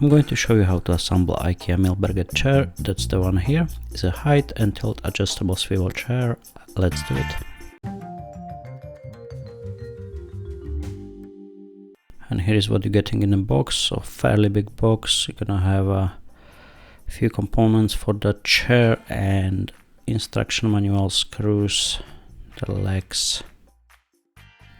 I'm going to show you how to assemble IKEA MILLBERGET chair. That's the one here. It's a height and tilt adjustable swivel chair. Let's do it. And here is what you're getting in a box. So fairly big box. You're gonna have a few components for the chair and instruction manual, screws, the legs.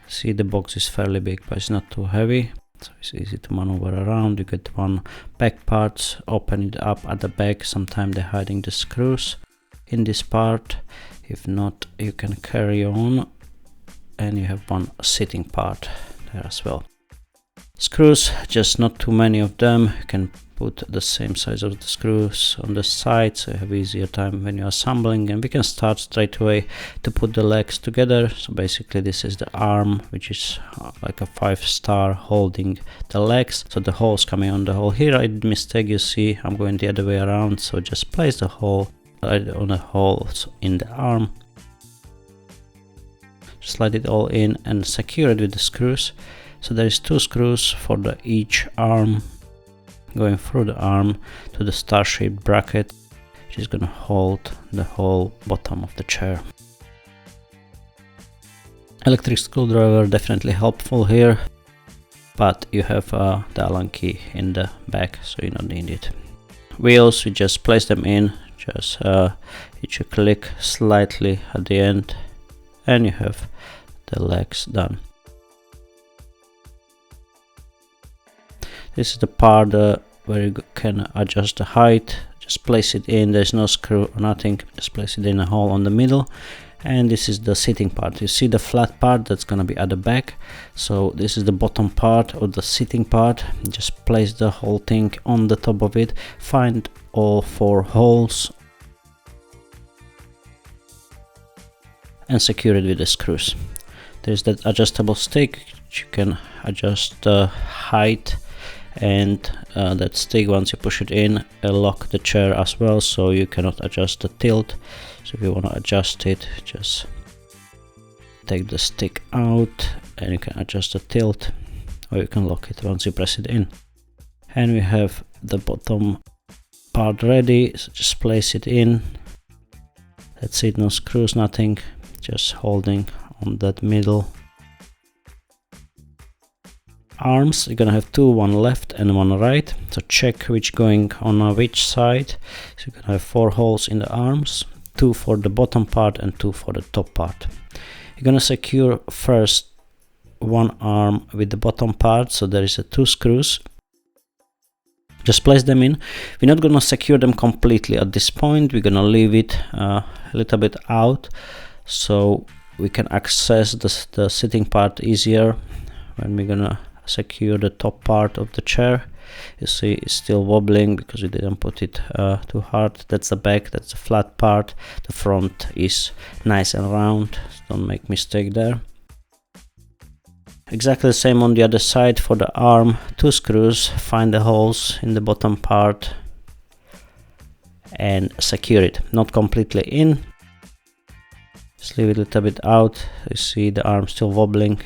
See, the box is fairly big, but it's not too heavy. So it's easy to maneuver around. You get one back part, open it up at the back. Sometimes they're hiding the screws in this part. If not, you can carry on, and you have one sitting part there as well. Screws, just not too many of them. You can put the same size of the screws on the side, so you have easier time when you're assembling. And we can start straight away to put the legs together. So basically this is the arm, which is like a 5-star holding the legs. So the hole's coming on the hole. Here I did a mistake, you see, I'm going the other way around. So just place the hole right on the hole in the arm. Slide it all in and secure it with the screws. So there is 2 screws for each arm, going through the arm to the star-shaped bracket, which is gonna hold the whole bottom of the chair. Electric screwdriver definitely helpful here, but you have the Allen key in the back, so you don't need it. Wheels, we just place them in, just each a click slightly at the end, and you have the legs done. This is the part where you can adjust the height. Just place it in, there's no screw or nothing, just place it in a hole on the middle. And this is the sitting part. You see the flat part that's gonna be at the back. So this is the bottom part of the sitting part. Just place the whole thing on the top of it. Find all 4 holes and secure it with the screws. There's that adjustable stick, which you can adjust the height, and that stick, once you push it in, lock the chair as well, so you cannot adjust the tilt. So if you want to adjust it, just take the stick out and you can adjust the tilt, or you can lock it once you press it in. And we have the bottom part ready, so just place it in. That's it, no screws, nothing, just holding on that middle. Arms, you're gonna have 2, one left and one right, so check which going on which side. So you're gonna have 4 holes in the arms, 2 for the bottom part and 2 for the top part. You're gonna secure first one arm with the bottom part, so there is 2 screws. Just place them in. We're not gonna secure them completely at this point. We're gonna leave it a little bit out, so we can access the sitting part easier when we're gonna secure the top part of the chair. You see it's still wobbling because we didn't put it too hard. That's the back, that's the flat part. The front is nice and round, so don't make mistake there. Exactly the same on the other side for the arm. 2 screws, find the holes in the bottom part and secure it. Not completely in, just leave it a little bit out. You see the arm still wobbling.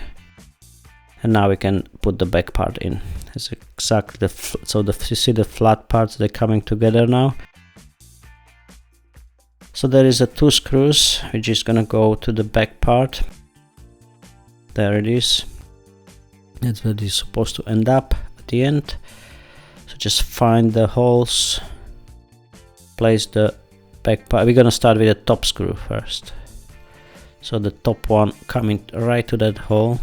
And now we can put the back part in. It's exactly you see the flat parts, they're coming together now. So there is 2 screws, which is gonna go to the back part. There it is. That's where it's supposed to end up at the end. So just find the holes, place the back part. We're gonna start with the top screw first. So the top one coming right to that hole.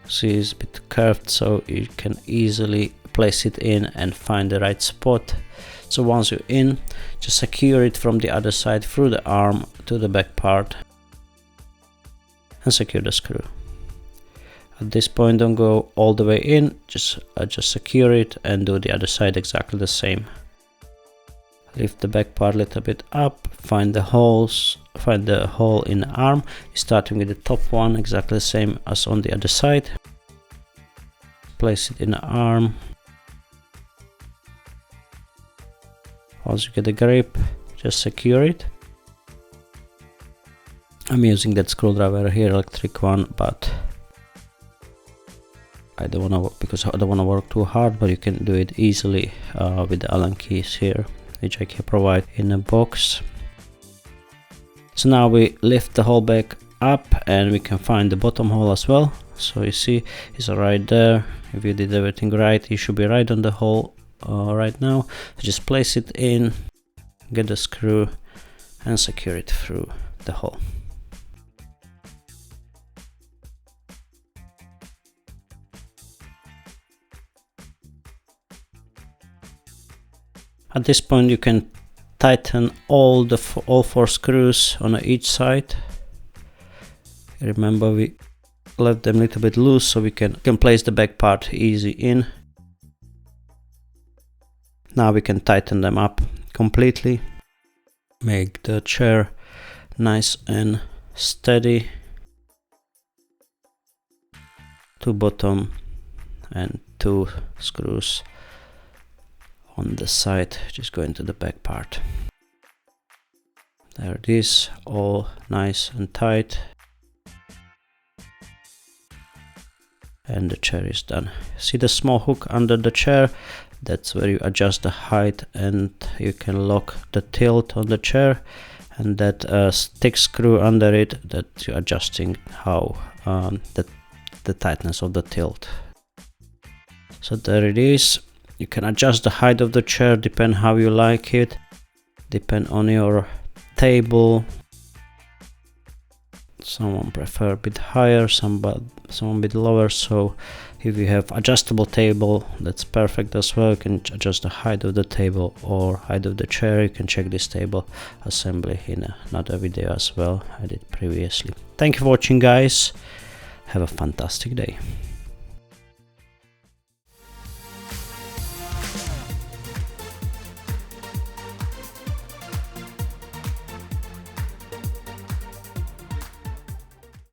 See, it's a bit curved, so you can easily place it in and find the right spot. So once you're in, just secure it from the other side through the arm to the back part and secure the screw. At this point, don't go all the way in, just secure it and do the other side exactly the same. Lift the back part a little bit up, find the holes, find the hole in the arm, starting with the top one, exactly the same as on the other side. Place it in the arm. Once you get the grip, just secure it. I'm using that screwdriver here, electric one, but I don't want to, because I don't want to work too hard, but you can do it easily with the Allen keys here, which IKEA provide in a box. So now we lift the hole back up and we can find the bottom hole as well. So you see it's right there. If you did everything right, it should be right on the hole right now. So just place it in, get the screw and secure it through the hole. At this point you can tighten all 4 screws on each side. Remember, we left them a little bit loose so we can place the back part easy in. Now we can tighten them up completely. Make the chair nice and steady. 2 bottom and 2 screws on the side, just go into the back part. There it is, all nice and tight. And the chair is done. See the small hook under the chair? That's where you adjust the height and you can lock the tilt on the chair, and that stick screw under it, that you're adjusting how the tightness of the tilt. So there it is. You can adjust the height of the chair, depend how you like it, depend on your table. Someone prefer a bit higher, some a bit lower. So if you have adjustable table, that's perfect as well. You can adjust the height of the table or height of the chair. You can check this table assembly in another video as well I did previously. Thank you for watching, guys. Have a fantastic day.